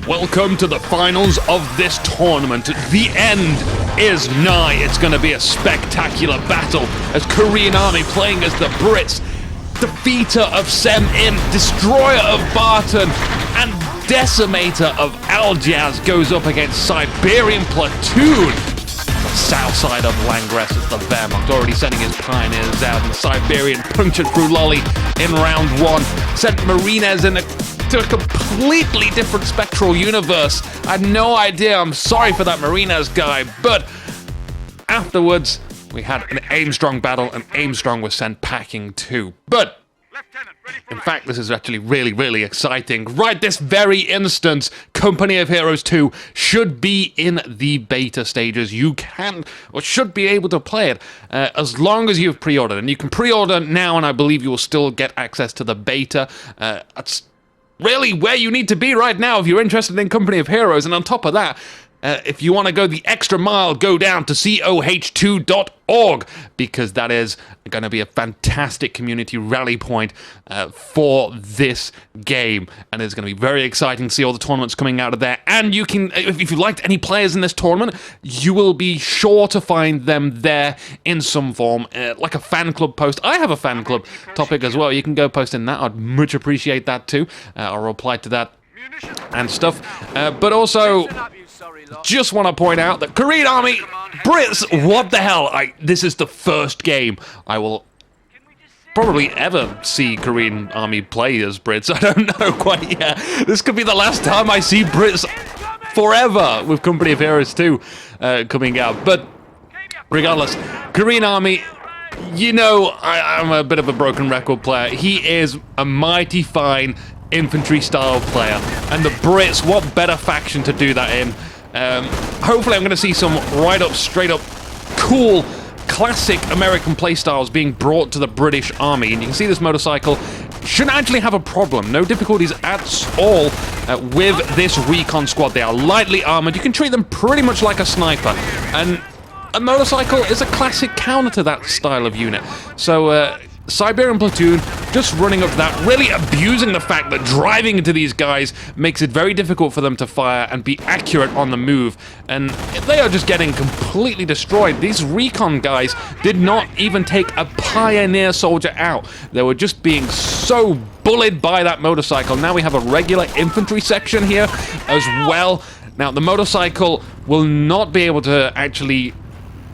Welcome to the finals of this tournament. The end is nigh. It's going to be a spectacular battle as Korean Army playing as the Brits, defeater of Sem Im, destroyer of Barton, and decimator of Aljaz goes up against Siberian Platoon. The south side of Langres is the Wehrmacht, already sending his pioneers out, and Siberian punctured through Lolly in round one, sent Marines to a completely different spectral universe. I had no idea. I'm sorry for that Marines guy, but afterwards we had an Aimstrong battle, and Aimstrong was sent packing too. But in fact, this is actually really exciting. Right this very instant, Company of Heroes 2 should be in the beta stages. You can, or should be able to play it as long as you've pre-ordered. And you can pre-order now, and I believe you will still get access to the beta. That's really where you need to be right now if you're interested in Company of Heroes. And on top of that, if you want to go the extra mile, go down to CoH2.org, because that is going to be a fantastic community rally point for this game, and it's going to be very exciting to see all the tournaments coming out of there. And you can, if you liked any players in this tournament, you will be sure to find them there in some form, like a fan club post. I have a fan club topic as well. You can go post in that. I'd much appreciate that too. I'll reply to that and stuff. But also, just want to point out that Korean Army, Brits, what the hell? This is the first game I will probably ever see Korean Army play as Brits. I don't know quite yet. This could be the last time I see Brits forever with Company of Heroes 2 coming out. But regardless, Korean Army, you know, I'm a bit of a broken record player. He is a mighty fine infantry style player. And the Brits, what better faction to do that in? Hopefully I'm going to see some right up, straight up, cool, classic American playstyles being brought to the British Army. And you can see this motorcycle shouldn't actually have a problem. No difficulties at all with this recon squad. They are lightly armored. You can treat them pretty much like a sniper. And a motorcycle is a classic counter to that style of unit. So, Siberian Platoon just running up to that, really abusing the fact that driving into these guys makes it very difficult for them to fire and be accurate on the move, and they are just getting completely destroyed. These recon guys did not even take a pioneer soldier out. They were just being so bullied by that motorcycle. Now we have a regular infantry section here as well. Now the motorcycle will not be able to actually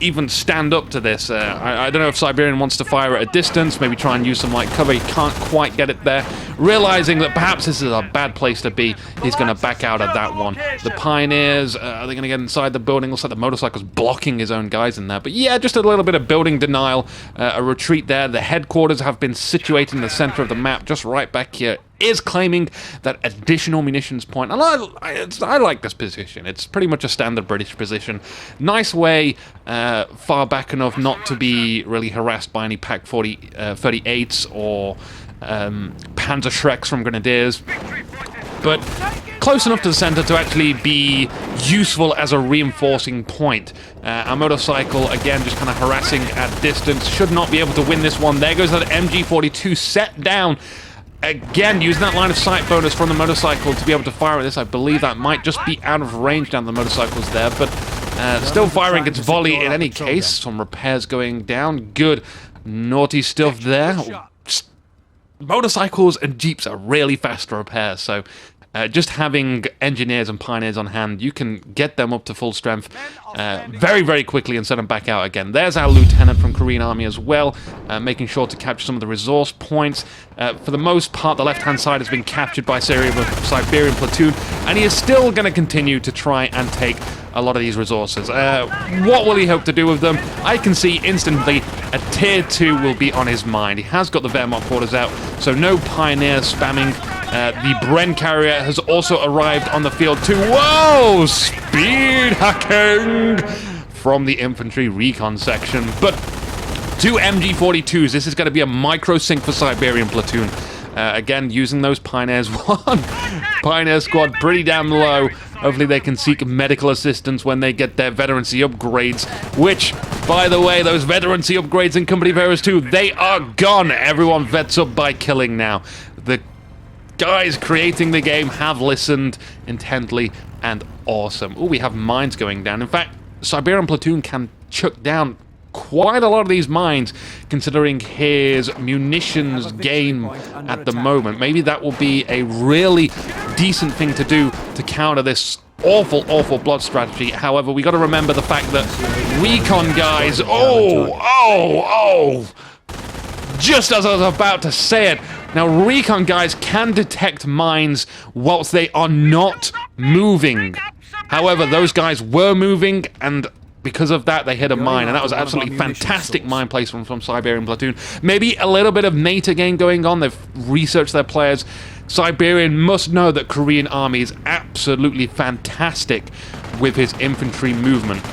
even stand up to this. I don't know if Siberian wants to fire at a distance, maybe try and use some light cover. He can't quite get it there. Realizing that perhaps this is a bad place to be, he's going to back out of that one. The pioneers, are they going to get inside the building? Looks like the motorcycle's blocking his own guys in there. But yeah, just a little bit of building denial, a retreat there. The headquarters have been situated in the center of the map, just right back here. Is claiming that additional munitions point, and I like this position. It's pretty much a standard British position. Nice way, far back enough not to be really harassed by any Pak 38s or Panzer Shreks from Grenadiers, but close enough to the center to actually be useful as a reinforcing point. Our motorcycle, again, just kind of harassing at distance. Should not be able to win this one. There goes that MG42 set down. Again, using that line of sight bonus from the motorcycle to be able to fire at this. I believe that might just be out of range down the motorcycles there, but still firing its volley in any case. Some repairs going down. Good. Naughty stuff there. Motorcycles and jeeps are really fast to repair, so just having engineers and pioneers on hand, you can get them up to full strength very quickly and send them back out again. There's our lieutenant from Korean Army as well, making sure to capture some of the resource points. For the most part, the left-hand side has been captured by Siberian Platoon, and he is still going to continue to try and take a lot of these resources. What will he hope to do with them? I can see instantly a tier 2 will be on his mind. He has got the Wehrmacht quarters out, so no pioneer spamming. The Bren carrier has also arrived on the field too. Whoa! Speed hacking from the infantry recon section. But 2 MG42s. This is going to be a micro sync for Siberian Platoon. Again, using those pioneers. One pioneer squad pretty damn low. Hopefully they can seek medical assistance when they get their veterancy upgrades, which, by the way, those veterancy upgrades in Company of Heroes 2, they are gone. Everyone vets up by killing now. The guys creating the game have listened intently and awesome. Oh, we have mines going down. In fact, Siberian Platoon can chuck down quite a lot of these mines, considering his munitions game at the moment. Maybe that will be a really decent thing to do to counter this awful blood strategy. However, we got to remember the fact that recon guys, just as I was about to say it, now recon guys can detect mines whilst they are not moving. However, those guys were moving, and because of that, they hit a mine, and that was absolutely fantastic mine placement from Siberian Platoon. Maybe a little bit of meta game going on. They've researched their players. Siberian must know that Korean army is absolutely fantastic with his infantry movement.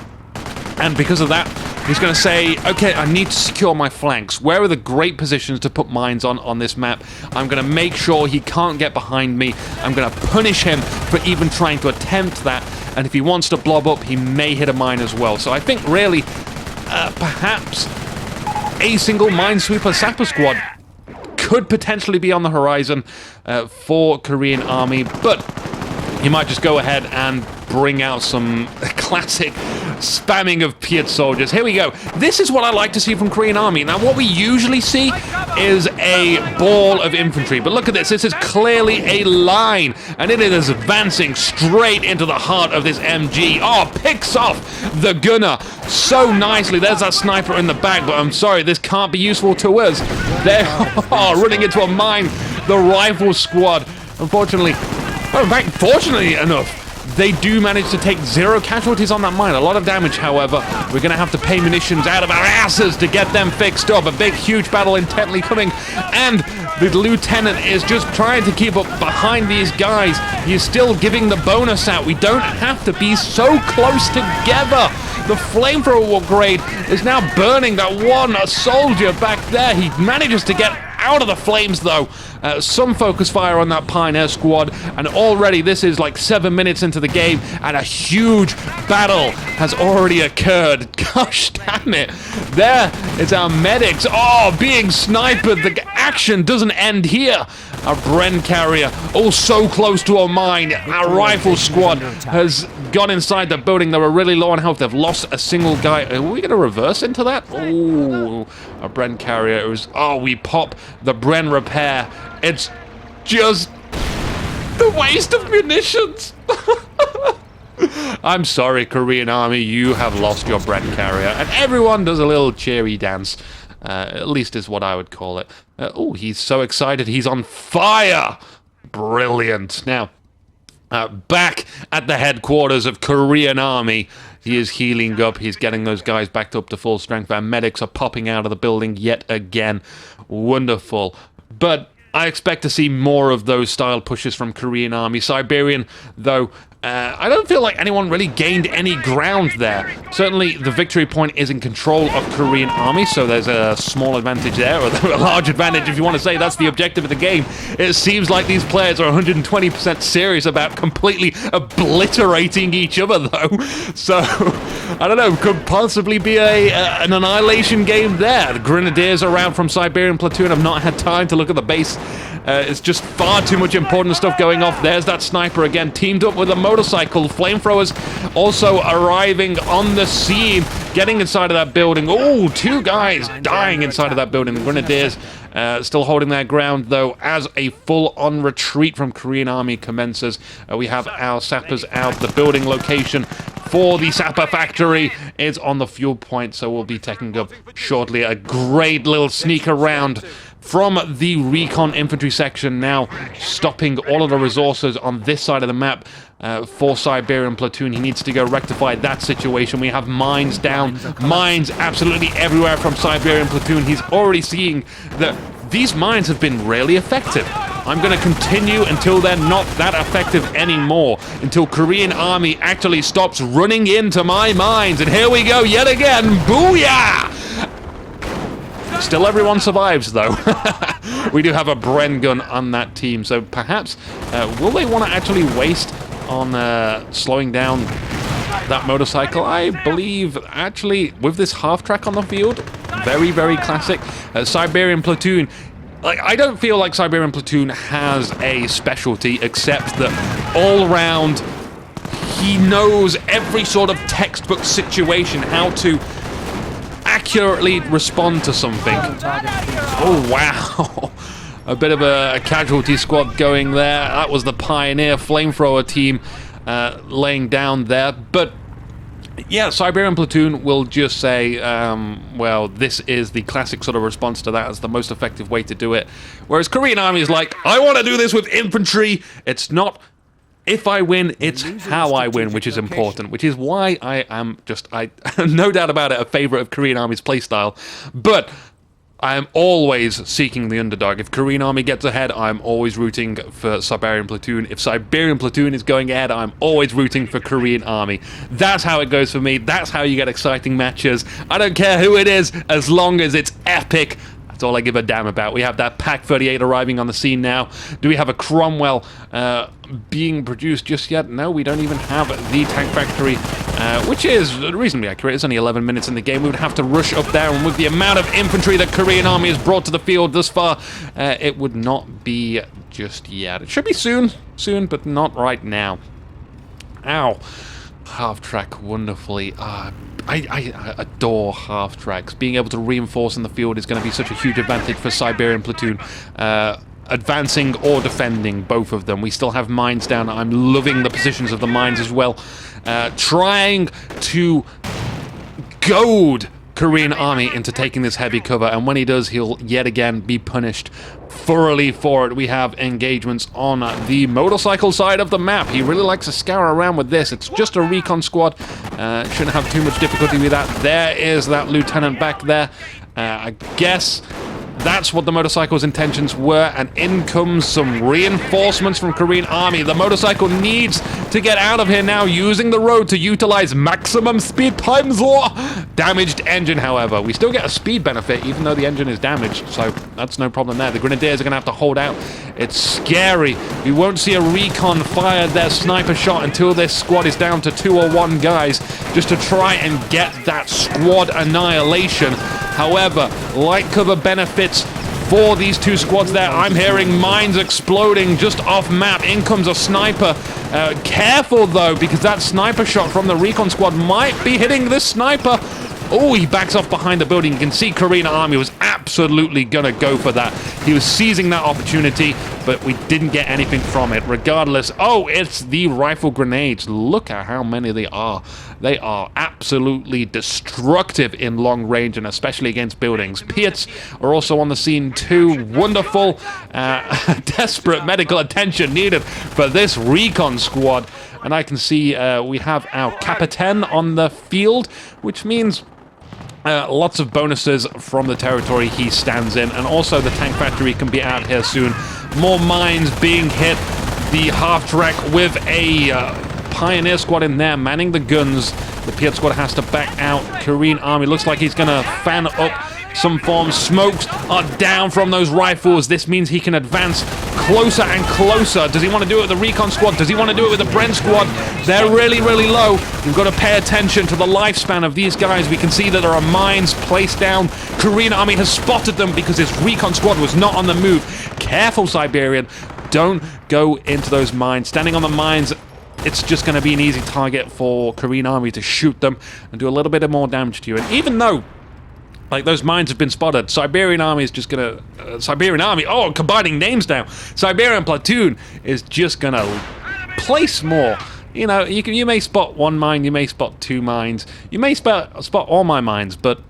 And because of that, he's going to say, okay, I need to secure my flanks. Where are the great positions to put mines on this map? I'm going to make sure he can't get behind me. I'm going to punish him for even trying to attempt that. And if he wants to blob up, he may hit a mine as well. So I think really, perhaps a single minesweeper sapper squad could potentially be on the horizon for Korean army, but he might just go ahead and bring out some classic spamming of Piet soldiers. Here we go. This is what I like to see from Korean army. Now, what we usually see is a ball of infantry, but look at this. This is clearly a line, and it is advancing straight into the heart of this MG. Oh, picks off the gunner so nicely. There's that sniper in the back, but I'm sorry, this can't be useful to us. They're running into a mine. The rifle squad, unfortunately, well, in fact, fortunately enough, they do manage to take 0 casualties on that mine. A lot of damage, however. We're going to have to pay munitions out of our asses to get them fixed up. A big, huge battle intently coming. And the lieutenant is just trying to keep up behind these guys. He's still giving the bonus out. We don't have to be so close together. The flamethrower upgrade is now burning that one soldier back there. He manages to get out of the flames, though. Some focus fire on that Pioneer squad, and already this is like 7 minutes into the game, and a huge battle has already occurred. Gosh damn it. There is our medics. Oh, being sniped. The action doesn't end here. Our Bren carrier, so close to a mine. Our rifle squad has gone inside the building. They were really low on health. They've lost a single guy. Are we going to reverse into that? Oh, our Bren carrier is... Oh, we pop the Bren repair. It's just the waste of munitions. I'm sorry, Korean army, you have lost your Bren carrier. And everyone does a little cheery dance. At least is what I would call it. Oh, he's so excited. He's on fire. Brilliant. Now, back at the headquarters of Korean army, he is healing up. He's getting those guys back up to full strength. Our medics are popping out of the building yet again. Wonderful. But I expect to see more of those style pushes from Korean army. Siberian, though, I don't feel like anyone really gained any ground there. Certainly, the victory point is in control of Korean army, so there's a small advantage there, or a large advantage if you want to say that's the objective of the game. It seems like these players are 120% serious about completely obliterating each other, though. So, I don't know, could possibly be an annihilation game there. The Grenadiers around from Siberian Platoon have not had time to look at the base. It's just far too much important stuff going off. There's that sniper again, teamed up with a motorcycle. Flamethrowers also arriving on the scene, getting inside of that building. Oh, 2 guys dying inside of that building. The Grenadiers still holding their ground, though, as a full-on retreat from Korean army commences. We have our sappers out. The building location for the sapper factory is on the fuel point, so we'll be taking up shortly a great little sneak around from the recon infantry section, now stopping all of the resources on this side of the map for Siberian Platoon. He needs to go rectify that situation. We have mines down, mines absolutely everywhere from Siberian Platoon. He's already seeing that these mines have been really effective. I'm going to continue until they're not that effective anymore, until Korean army actually stops running into my mines. And here we go yet again. Booyah! Still everyone survives, though. We do have a Bren gun on that team, so perhaps will they want to actually waste on slowing down that motorcycle? I believe, actually, with this half-track on the field, very, very classic. Siberian Platoon like, I don't feel like Siberian Platoon has a specialty, except that all round he knows every sort of textbook situation, how to accurately respond to something. Oh, wow. A bit of a casualty squad going there. That was the Pioneer Flamethrower team laying down there. But yeah, Siberian Platoon will just say, well, this is the classic sort of response to that. It's the most effective way to do it. Whereas Korean Army is like, I want to do this with infantry. It's not if I win, it's how I win, which is important. Which is why I am just, no doubt about it, a favorite of Korean Army's playstyle. But I am always seeking the underdog. If Korean Army gets ahead, I'm always rooting for Siberian Platoon. If Siberian Platoon is going ahead, I'm always rooting for Korean Army. That's how it goes for me. That's how you get exciting matches. I don't care who it is, as long as it's epic. That's all I give a damn about. We have that Pak-38 arriving on the scene now. Do we have a Cromwell being produced just yet? No, we don't even have the tank factory, which is reasonably accurate. It's only 11 minutes in the game. We would have to rush up there, and with the amount of infantry that Korean Army has brought to the field thus far, it would not be just yet. It should be soon, but not right now. Ow. Half-track wonderfully. I adore half-tracks. Being able to reinforce in the field is going to be such a huge advantage for Siberian Platoon. Advancing or defending, both of them. We still have mines down. I'm loving the positions of the mines as well. Trying to goad Korean Army into taking this heavy cover, and when he does, he'll yet again be punished thoroughly for it. We have engagements on the motorcycle side of the map. He really likes to scour around with this. It's just a recon squad. Shouldn't have too much difficulty with that. There is that lieutenant back there. I guess that's what the motorcycle's intentions were, and in comes some reinforcements from Korean Army. The motorcycle needs to get out of here now, using the road to utilize maximum speed times law. Damaged engine, however. We still get a speed benefit, even though the engine is damaged, so that's no problem there. The Grenadiers are going to have to hold out. It's scary. We won't see a recon fire their sniper shot until this squad is down to 2 or 1 guys, just to try and get that squad annihilation. However, light cover benefits for these 2 squads there. I'm hearing mines exploding just off map. In comes a sniper. Careful though, because that sniper shot from the recon squad might be hitting this sniper. Oh, he backs off behind the building. You can see Korean Army was absolutely gonna go for that. He was seizing that opportunity, but we didn't get anything from it. Regardless, oh, it's the rifle grenades. Look at how many they are. They are absolutely destructive in long range, and especially against buildings. Piats are also on the scene too. Wonderful, desperate medical attention needed for this recon squad. And I can see we have our Capitaine on the field, which means lots of bonuses from the territory he stands in, and also the tank factory can be out here soon. More mines being hit. The half-track with a Pioneer squad in there, manning the guns. The Piat squad has to back out. Korean Army looks like he's gonna fan up some form. Smokes are down from those rifles. This means he can advance closer and closer. Does he want to do it with the recon squad? Does he want to do it with the Brent squad? They're really, really low. We've got to pay attention to the lifespan of these guys. We can see that there are mines placed down. Korean Army has spotted them because his recon squad was not on the move. Careful, Siberian. Don't go into those mines. Standing on the mines, it's just going to be an easy target for Korean Army to shoot them and do a little bit of more damage to you. And even though, like, those mines have been spotted, Siberian Army is just gonna... Siberian Army, oh, combining names now. Siberian Platoon is just gonna place more. You know, you may spot 1 mine, you may spot 2 mines, you may spot all my mines, but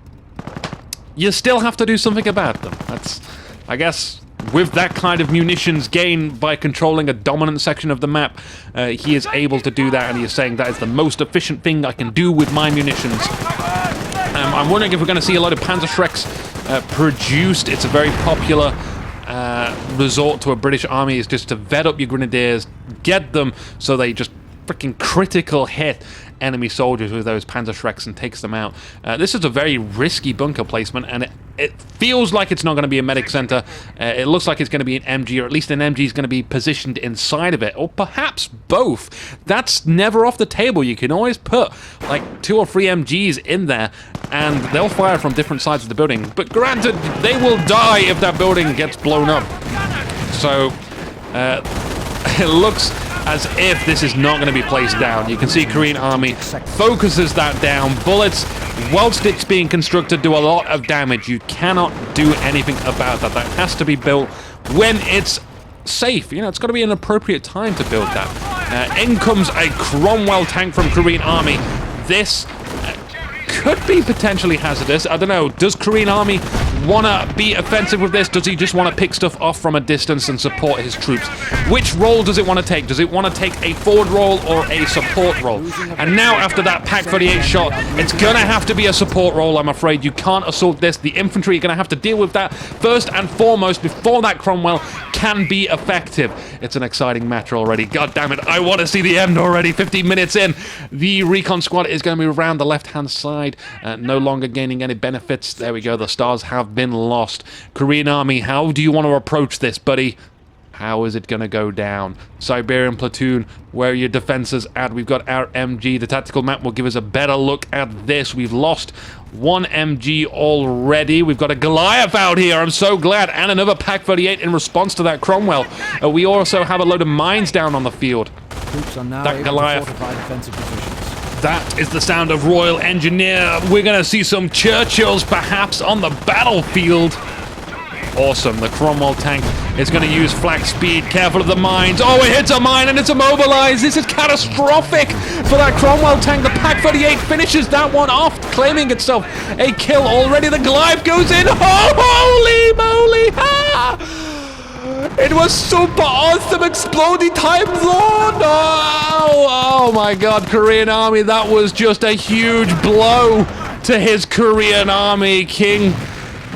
you still have to do something about them. That's, I guess, with that kind of munitions gained by controlling a dominant section of the map, he is able to do that, and he is saying that is the most efficient thing I can do with my munitions. I'm wondering if we're going to see a lot of Panzerschrecks produced. It's a very popular resort to a British army, is just to vet up your Grenadiers, get them so they just freaking critical hit enemy soldiers with those Panzerschrecks and takes them out. This is a very risky bunker placement, and It feels like it's not going to be a medic center. It looks like it's going to be an MG, or at least an MG is going to be positioned inside of it, or perhaps both. That's never off the table. You can always put like 2 or 3 MGs in there, and they'll fire from different sides of the building. But granted, they will die if that building gets blown up. So it looks as if this is not going to be placed down. You can see Korean army focuses that down. Bullets, whilst it's being constructed, do a lot of damage. You cannot do anything about that. That has to be built when it's safe. You know, it's got to be an appropriate time to build that. In comes a Cromwell tank from Korean army. This could be potentially hazardous. I don't know. Does Korean army want to be offensive with this? Does he just want to pick stuff off from a distance and support his troops? Which role does it want to take? Does it want to take a forward role or a support role? And now after that Pak 38 shot, it's going to have to be a support role, I'm afraid. You can't assault this. The infantry are going to have to deal with that first and foremost before that Cromwell can be effective. It's an exciting match already. God damn it. I want to see the end already. 15 minutes in. The recon squad is going to move around the left-hand side, no longer gaining any benefits. There we go. The stars have been lost. Korean army, how do you want to approach this, buddy? How is it going to go down? Siberian Platoon, where are your defenses at? We've got our MG. The tactical map will give us a better look at this. We've lost 1 MG already. We've got a Goliath out here. I'm so glad. And another Pak 38 in response to that Cromwell. We also have a load of mines down on the field. Troops are now that Goliath. defensive positions. That is the sound of Royal Engineer. We're going to see some Churchills perhaps on the battlefield. Awesome. The Cromwell tank is going to use flak speed. Careful of the mines. Oh, it hits a mine and it's immobilized. This is catastrophic for that Cromwell tank. The Pak 38 finishes that one off, claiming itself a kill already. The Goliath goes in. Holy moly! Ah! It was super awesome exploding time zone. Oh my god, Korean army, that was just a huge blow to his Korean army. King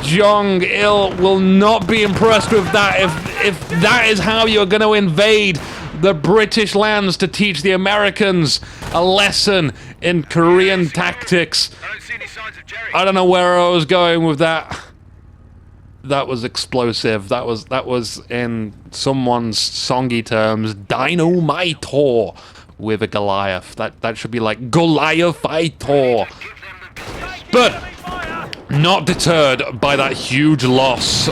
Jong-il will not be impressed with that. If that is how you're going to invade the British lands to teach the Americans a lesson in Korean tactics. I don't know where I was going with that. That was explosive. That was in someone's songy terms, dynamite-tor with a Goliath. That should be like Goliath-tor. But not deterred by that huge loss,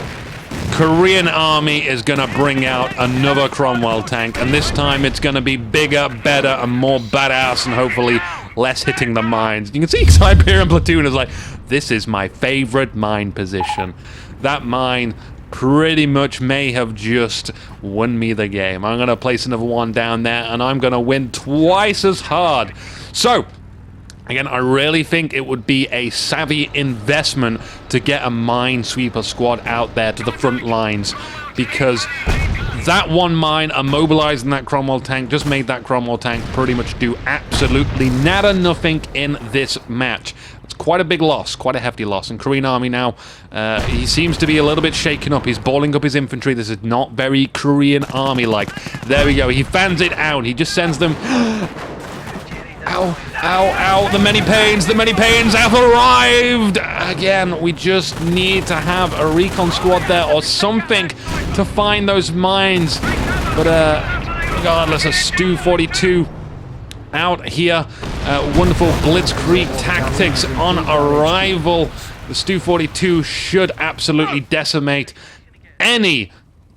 Korean army is going to bring out another Cromwell tank, and this time it's going to be bigger, better, and more badass, and hopefully less hitting the mines. You can see Siberian Platoon is like, this is my favorite mine position. That mine pretty much may have just won me the game. I'm going to place another one down there, and I'm going to win twice as hard. So, again, I really think it would be a savvy investment to get a minesweeper squad out there to the front lines, because that one mine immobilizing that Cromwell tank just made that Cromwell tank pretty much do absolutely nada nothing in this match. It's quite a big loss, quite a hefty loss. And Korean army now, he seems to be a little bit shaken up. He's balling up his infantry. This is not very Korean army-like. There we go. He fans it out. He just sends them... Ow, ow, ow, the many pains have arrived! Again, we just need to have a recon squad there or something to find those mines. But regardless, a Stu 42 out here. Wonderful blitzkrieg tactics on arrival. The Stu 42 should absolutely decimate any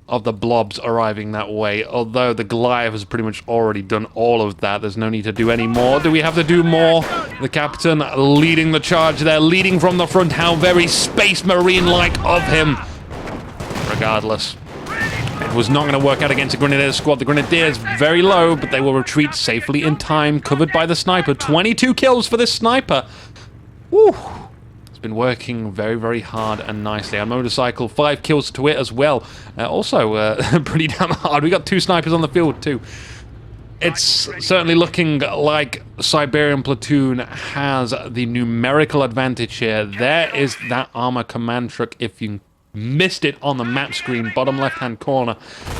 of the blobs arriving that way, although the Goliath has pretty much already done all of that. There's no need to do any more. Do we have to do more? The captain leading the charge there, leading from the front. How very Space Marine-like of him. Regardless, it was not going to work out against the Grenadier squad. The Grenadiers very low, but they will retreat safely in time, covered by the sniper. 22 kills for this sniper. Woo! It's been working very, very hard and nicely. Our motorcycle, 5 kills to it as well. Also, pretty damn hard. We got 2 snipers on the field too. It's certainly looking like Siberian Platoon has the numerical advantage here. There is that armor command truck. If you missed it on the map screen, bottom left-hand corner.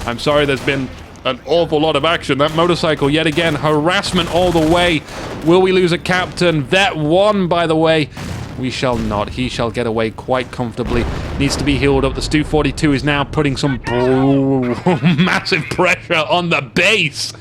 I'm sorry, there's been an awful lot of action. That motorcycle, yet again, harassment all the way. Will we lose a captain? Vet 1, by the way. We shall not. He shall get away quite comfortably. Needs to be healed up. The Stu-42 is now putting some massive pressure on the base.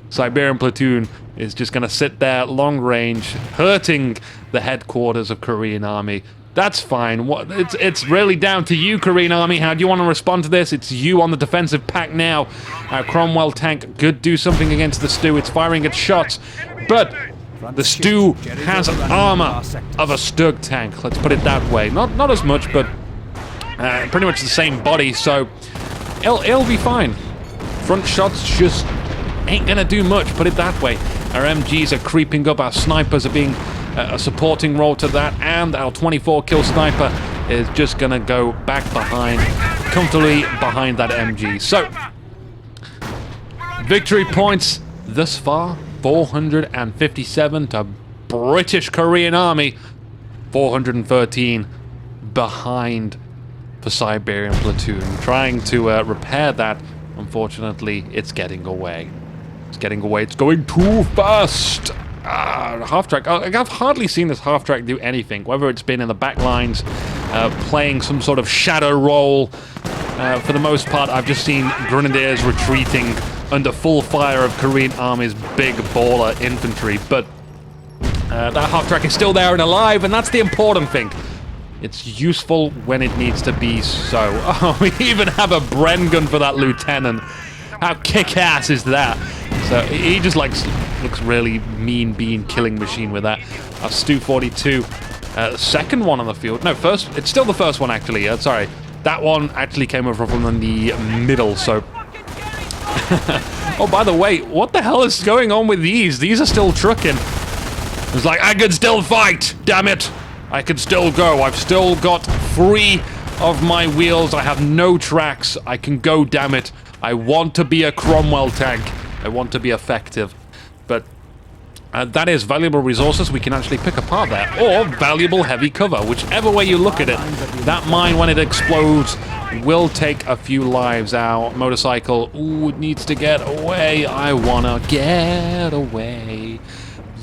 Siberian Platoon is just going to sit there long range, hurting the headquarters of Korean Army. That's fine. It's really down to you, Korean Army. How do you want to respond to this? It's you on the defensive pack now. Our Cromwell tank could do something against the Stu. It's firing its shots, but the Stu has armor of a Stug tank. Let's put it that way. Not as much, but pretty much the same body, so it'll be fine. Front shots just ain't gonna do much, put it that way. Our MGs are creeping up, our snipers are being a supporting role to that, and our 24 kill sniper is just gonna go back behind, comfortably behind that MG. So, victory points thus far, 457 to British Korean Army, 413 behind the Siberian Platoon. Trying to repair that, unfortunately, it's getting away. It's getting away. It's going too fast. Half-track. I've hardly seen this half-track do anything, whether it's been in the back lines, playing some sort of shadow role. For the most part, I've just seen grenadiers retreating under full fire of Korean Army's big baller infantry, but that half-track is still there and alive, and that's the important thing. It's useful when it needs to be so. Oh, we even have a Bren gun for that lieutenant. How kick-ass is that? So he just looks really mean being killing machine with that. Our Stu-42, second one on the field. No, first. It's still the first one actually. Sorry, that one actually came over from the middle. So, oh, by the way, what the hell is going on with these? These are still trucking. It's like I can still fight. Damn it, I can still go. I've still got 3 of my wheels. I have no tracks. I can go. Damn it. I want to be a Cromwell tank. I want to be effective. But that is valuable resources we can actually pick apart there. Or valuable heavy cover. Whichever way you look at it, that mine, when it explodes, will take a few lives. Our motorcycle, ooh, it needs to get away. I wanna get away.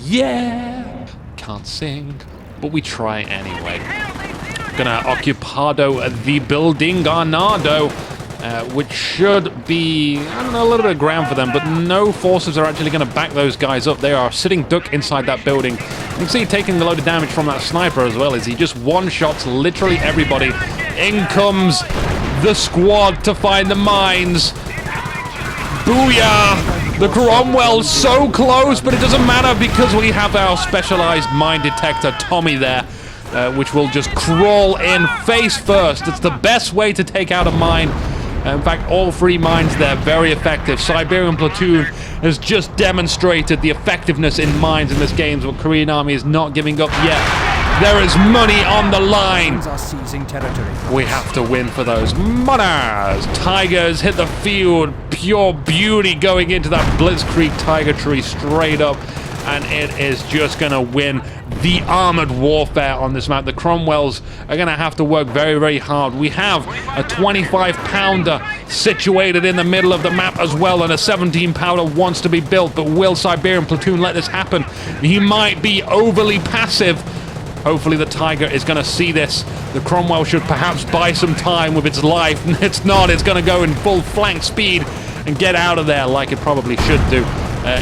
Yeah! Can't sing, but we try anyway. Gonna occupado the building Garnado. Which should be, I don't know, a little bit of ground for them, but no forces are actually going to back those guys up. They are sitting duck inside that building. You can see taking a load of damage from that sniper as well, as he just one-shots literally everybody. In comes the squad to find the mines. Booyah! The Cromwell's so close, but it doesn't matter because we have our specialized mine detector, Tommy, there. Which will just crawl in face first. It's the best way to take out a mine. In fact, all 3 mines there, very effective. Siberian Platoon has just demonstrated the effectiveness in mines in this game, but Korean Army is not giving up yet. There is money on the line. We have to win for those monas. Tigers hit the field. Pure beauty going into that Blitzkrieg Tiger tree straight up. And it is just going to win the armored warfare on this map. The Cromwells are going to have to work very, very hard. We have a 25-pounder situated in the middle of the map as well, and a 17-pounder wants to be built, but will Siberian Platoon let this happen? He might be overly passive. Hopefully the Tiger is going to see this. The Cromwell should perhaps buy some time with its life. It's not. It's going to go in full flank speed and get out of there like it probably should do.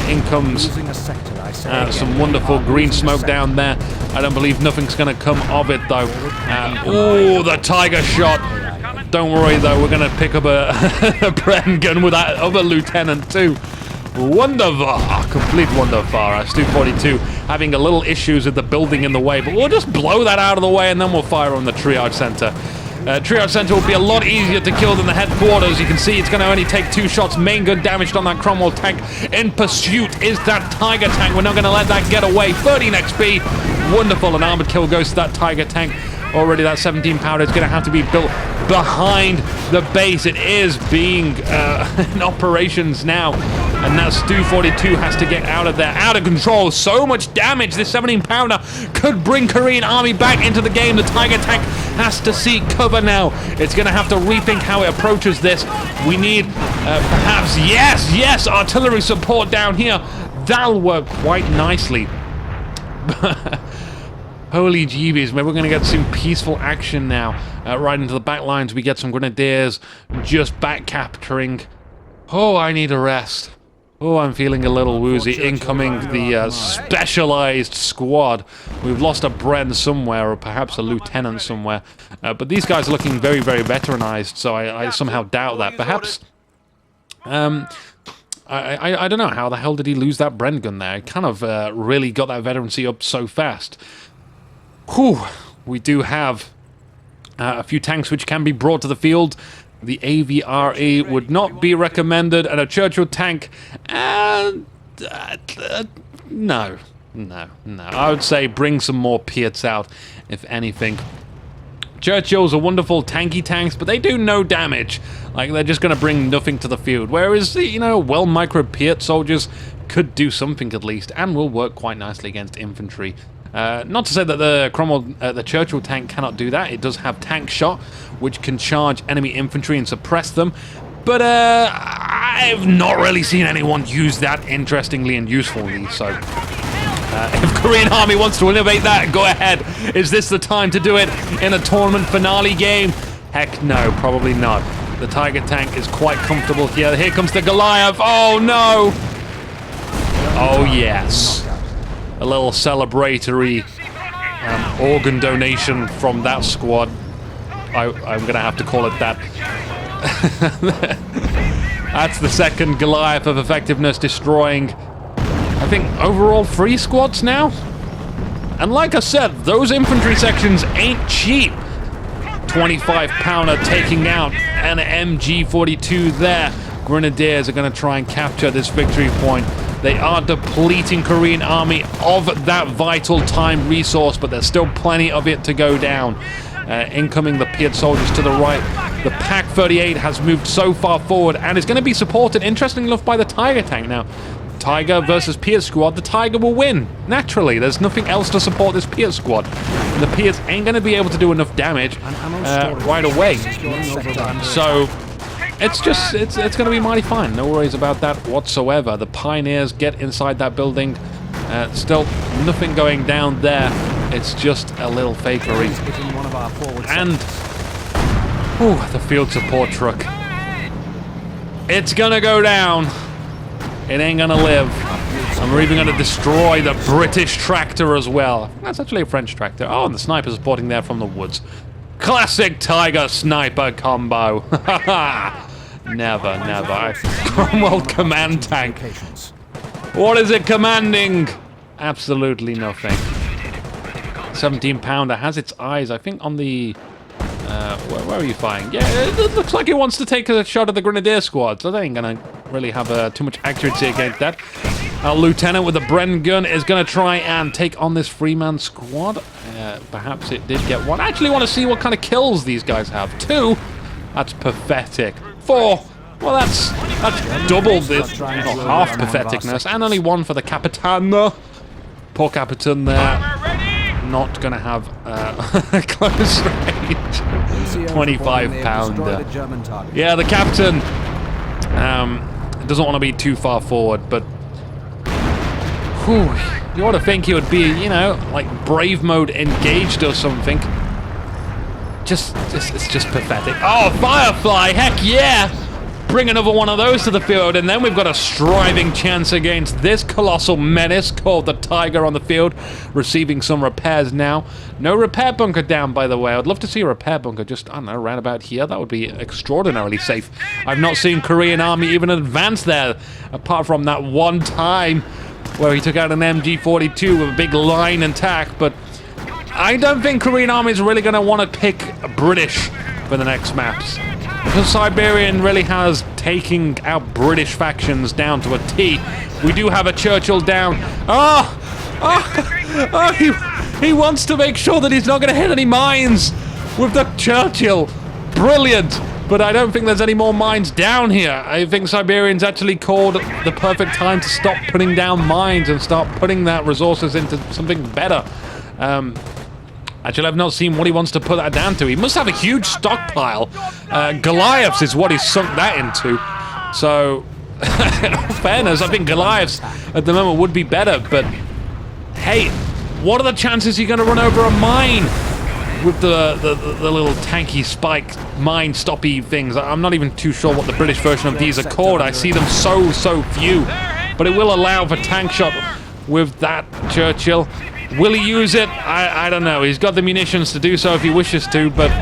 In comes some wonderful green smoke down there. I don't believe nothing's going to come of it, though. Oh, the Tiger shot. Don't worry, though. We're going to pick up a Bren gun with that other lieutenant, too. Wonderful. Complete wonderful. Stu-42 having a little issues with the building in the way, but we'll just blow that out of the way, and then we'll fire on the triage center. Triage center will be a lot easier to kill than the headquarters. You can see it's going to only take 2 shots. Main gun damaged on that Cromwell tank. In pursuit is that Tiger tank. We're not going to let that get away. 13 XP. Wonderful. An armored kill goes to that Tiger tank. Already that 17 pounder is going to have to be built behind the base. It is being in operations now. And that Stu-42 has to get out of there. Out of control. So much damage. This 17 pounder could bring Korean Army back into the game. The Tiger tank has to seek cover now. It's going to have to rethink how it approaches this. We need perhaps, yes, artillery support down here. That'll work quite nicely. Holy jeebies, maybe we're going to get some peaceful action now. Right into the back lines, we get some grenadiers just back capturing. Oh, I need a rest. Oh, I'm feeling a little woozy. Incoming the specialized squad. We've lost a Bren somewhere, or perhaps a lieutenant somewhere. But these guys are looking very, very veteranized, so I somehow doubt that. Perhaps... I don't know, how the hell did he lose that Bren gun there? He kind of really got that veterancy up so fast. Whew, we do have a few tanks which can be brought to the field. The AVRE would not be recommended, and a Churchill tank, no. I would say bring some more Piats out, if anything. Churchills are wonderful tanky tanks, but they do no damage. Like, they're just going to bring nothing to the field. Whereas, you know, well-micro Piat soldiers could do something at least, and will work quite nicely against infantry. Not to say that the Churchill tank cannot do that. It does have tank shot, which can charge enemy infantry and suppress them. But I've not really seen anyone use that interestingly and usefully, so... if Korean Army wants to innovate that, go ahead. Is this the time to do it in a tournament finale game? Heck no, probably not. The Tiger tank is quite comfortable here. Here comes the Goliath. Oh no! Oh yes. A little celebratory organ donation from that squad. I'm gonna have to call it that. That's the second Goliath of effectiveness, destroying, I think, overall 3 squads now? And like I said, those infantry sections ain't cheap. 25-pounder taking out an MG42 there. Grenadiers are going to try and capture this victory point. They are depleting Korean Army of that vital time resource, but there's still plenty of it to go down. Incoming the Piat soldiers to the right. The Pak-38 has moved so far forward and is going to be supported, interestingly enough, by the Tiger tank. Now, Tiger versus Piat squad, the Tiger will win. Naturally, there's nothing else to support this Piat squad. And the Piats ain't going to be able to do enough damage right away. So, it's going to be mighty fine. No worries about that whatsoever. The Pioneers get inside that building. Still nothing going down there. It's just a little fakery. And the field support truck. It's gonna go down. It ain't gonna live. And we're even gonna destroy the British tractor as well. That's actually a French tractor. Oh, and the sniper's supporting there from the woods. Classic Tiger sniper combo. Never, never. Cromwell command tank. What is it commanding? Absolutely nothing. 17-pounder has its eyes, I think, on the... where are you firing? Yeah, it looks like it wants to take a shot at the Grenadier squad, so they ain't gonna really have too much accuracy against that. Our lieutenant with the Bren gun is gonna try and take on this Freeman squad. Perhaps it did get 1. I actually want to see what kind of kills these guys have. 2? That's pathetic. 4? Well, that's double the half patheticness, and only 1 for the Capitan. Poor Capitan there. Not gonna have close range. 25-pounder. Yeah, the Captain doesn't want to be too far forward, but you ought to think he would be, you know, like brave mode engaged or something. It's just pathetic. Oh, Firefly! Heck yeah! Bring another one of those to the field, and then we've got a striving chance against this colossal menace called the Tiger on the field, receiving some repairs now. No repair bunker down, by the way. I'd love to see a repair bunker just, I don't know, around about here. That would be extraordinarily safe. I've not seen Korean Army even advance there, apart from that one time where he took out an MG42 with a big line attack, but I don't think Korean Army is really going to want to pick British for the next maps. Because Siberian really has taken out British factions down to a T. We do have a Churchill down. He wants to make sure that he's not going to hit any mines with the Churchill. Brilliant. But I don't think there's any more mines down here. I think Siberian's actually called the perfect time to stop putting down mines and start putting that resources into something better. Actually, I've not seen what he wants to put that down to. He must have a huge stockpile. Goliaths is what he's sunk that into. So, in all fairness, I think Goliaths at the moment would be better. But, hey, What are the chances you're going to run over a mine with the little tanky spike mine stoppy things? I'm not even too sure what the British version of these are called. I see them so few. But it will allow for tank shot with that Churchill. Will he use it? I don't know. He's got the munitions to do so if he wishes to, but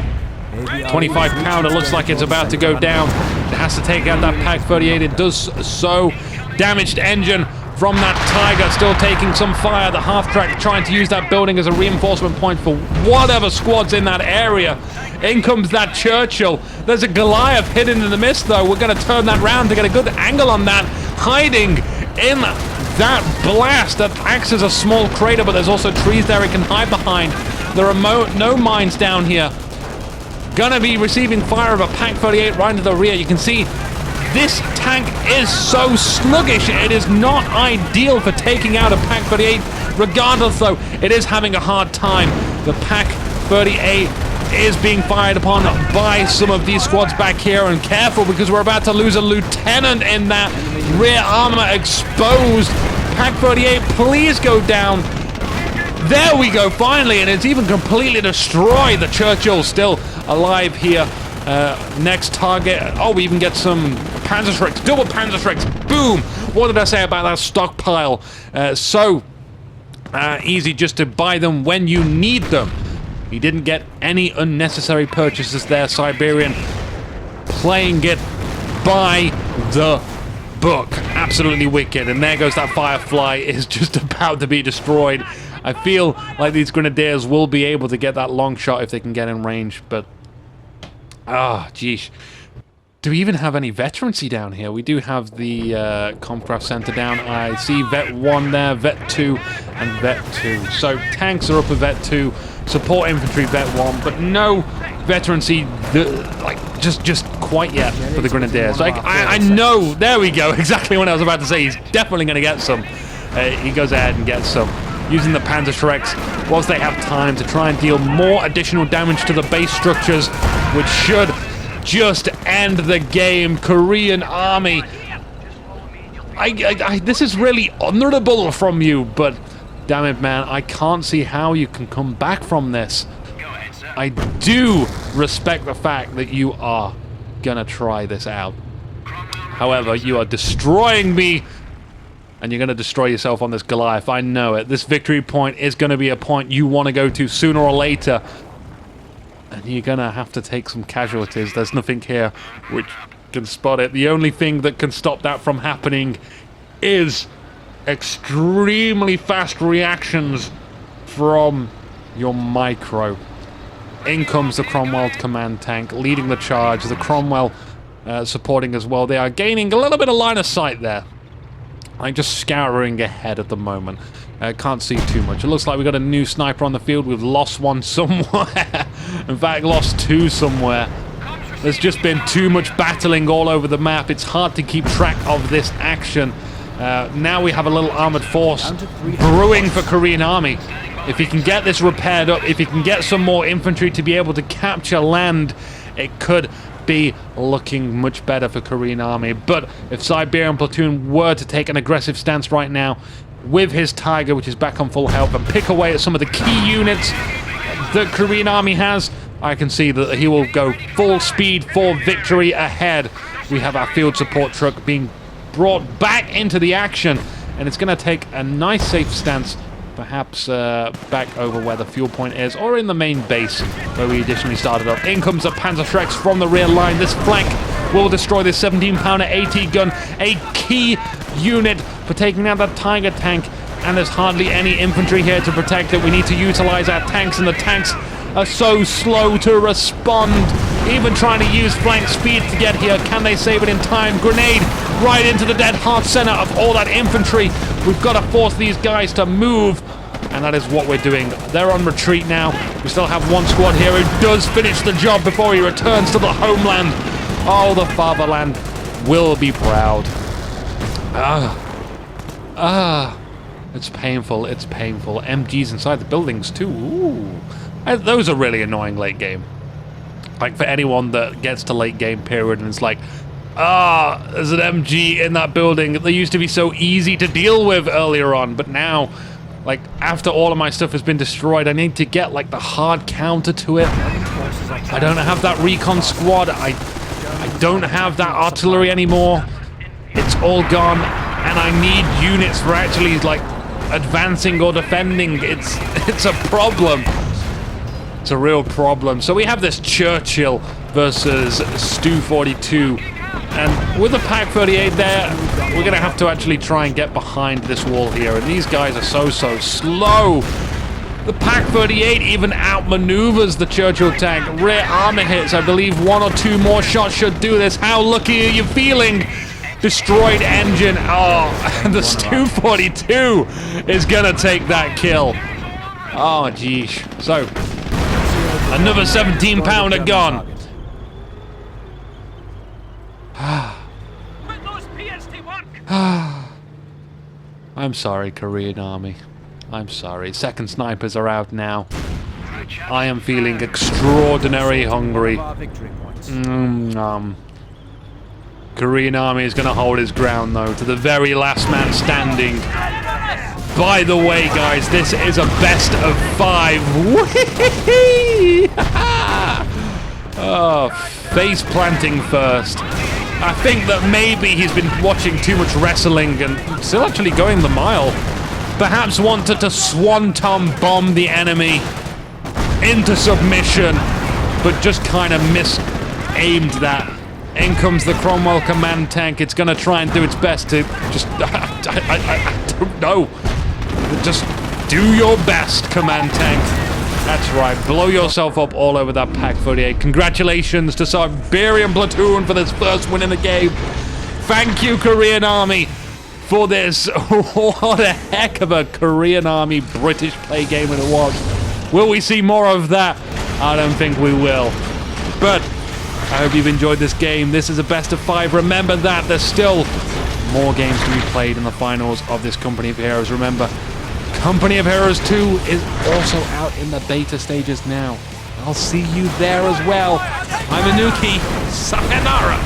25 pounder looks like it's about to go down. It has to take out that Pak 38. It does so. Damaged engine from that Tiger, still taking some fire. The half-track trying to use that building as a reinforcement point for whatever squad's in that area. In comes that Churchill. There's a Goliath hidden in the mist, though. We're going to turn that round to get a good angle on that. Hiding in that blast that acts as a small crater, but there's also trees there it can hide behind. There are no mines down here. Gonna be receiving fire of a Pak 38 right into the rear. You can see this tank is so sluggish. It is not ideal for taking out a Pak 38. Regardless, though, it is having a hard time. The Pak 38 is being fired upon by some of these squads back here. And careful, because we're about to lose a lieutenant in that rear armor exposed. Pak 38, please go down. There we go, finally, and it's even completely destroyed. The Churchill's still alive here. Next target. Oh, we even get some Panzerschrecks, double Panzerschrecks. Boom! What did I say about that stockpile? Easy just to buy them when you need them. He didn't get any unnecessary purchases there. Siberian playing it by the book. Absolutely wicked. And there goes that Firefly. Is just about to be destroyed. I feel like these Grenadiers will be able to get that long shot if they can get in range, but geesh. Do we even have any veterancy down here? We do have the Comcraft Center down. I see Vet 1 there, Vet 2, and Vet 2. So tanks are up with Vet 2, support infantry Vet 1, but no veterancy, just quite yet for the Grenadiers. I know, there we go, exactly what I was about to say. He's definitely going to get some. He goes ahead and gets some. Using the Panzerschrecks whilst they have time to try and deal more additional damage to the base structures, which should just end the game. Korean Army, this is really honorable from you, but damn it, man, I can't see how you can come back from this. I do respect the fact that you are gonna try this out. However, you are destroying me. And you're going to destroy yourself on this Goliath. I know it. This victory point is going to be a point you want to go to sooner or later. And you're going to have to take some casualties. There's nothing here which can spot it. The only thing that can stop that from happening is extremely fast reactions from your micro. In comes the Cromwell command tank, leading the charge. The Cromwell supporting as well. They are gaining a little bit of line of sight there. I'm just scouring ahead at the moment. Can't see too much. It looks like we've got a new sniper on the field. We've lost one somewhere. In fact, lost two somewhere. There's just been too much battling all over the map. It's hard to keep track of this action. Now we have a little armored force brewing for Korean Army. If he can get this repaired up, if he can get some more infantry to be able to capture land, it could be looking much better for Korean Army. But if Siberian Platoon were to take an aggressive stance right now with his Tiger, which is back on full health, and pick away at some of the key units that Korean Army has, I can see that he will go full speed for victory ahead. We have our field support truck being brought back into the action, and it's going to take a nice safe stance, perhaps back over where the fuel point is, or in the main base where we additionally started up. In comes the Panzerschrecks from the rear line. This flank will destroy this 17-pounder AT gun, a key unit for taking out that Tiger tank, and there's hardly any infantry here to protect it. We need to utilize our tanks, and the tanks are so slow to respond. Even trying to use flank speed to get here. Can they save it in time? Grenade right into the dead heart center of all that infantry. We've got to force these guys to move, and that is what we're doing. They're on retreat now. We still have one squad here who does finish the job before he returns to the homeland. Oh, the fatherland will be proud. It's painful, it's painful. MGs inside the buildings too. Ooh. Those are really annoying late game. Like, for anyone that gets to late game period and it's like, there's an MG in that building. They used to be so easy to deal with earlier on, but now Like, after all of my stuff has been destroyed, I need to get, like, the hard counter to it. I don't have that recon squad. I don't have that artillery anymore. It's all gone, and I need units for actually, like, advancing or defending. It's a problem. It's a real problem. So we have this Churchill versus Stu 42. And with the Pak 38 there, we're going to have to actually try and get behind this wall here. And these guys are so slow. The Pak 38 even outmaneuvers the Churchill tank. Rear armor hits. I believe 1 or 2 more shots should do this. How lucky are you feeling? Destroyed engine. Oh, and the Stu 42 is going to take that kill. Oh, geesh. So, another 17-pounder gone. I'm sorry, Korean Army. I'm sorry. Second snipers are out now. I am feeling extraordinarily hungry. Korean Army is going to hold his ground, though, to the very last man standing. By the way, guys, this is a best of 5. Oh, face planting first. I think that maybe he's been watching too much wrestling and still actually going the mile. Perhaps wanted to swanton bomb the enemy into submission, but just kind of mis-aimed that. In comes the Cromwell command tank. It's going to try and do its best to just... I don't know. Just do your best, command tank. That's right. Blow yourself up all over that Pak 38. Congratulations to Siberian Platoon for this first win in the game. Thank you, Korean Army, for this. What a heck of a Korean Army British play game it was. Will we see more of that? I don't think we will. But I hope you've enjoyed this game. This is a best of 5. Remember that there's still more games to be played in the finals of this Company of Heroes. Remember, Company of Heroes 2 is also out in the beta stages now. I'll see you there as well. I'm Inuki. Sayonara.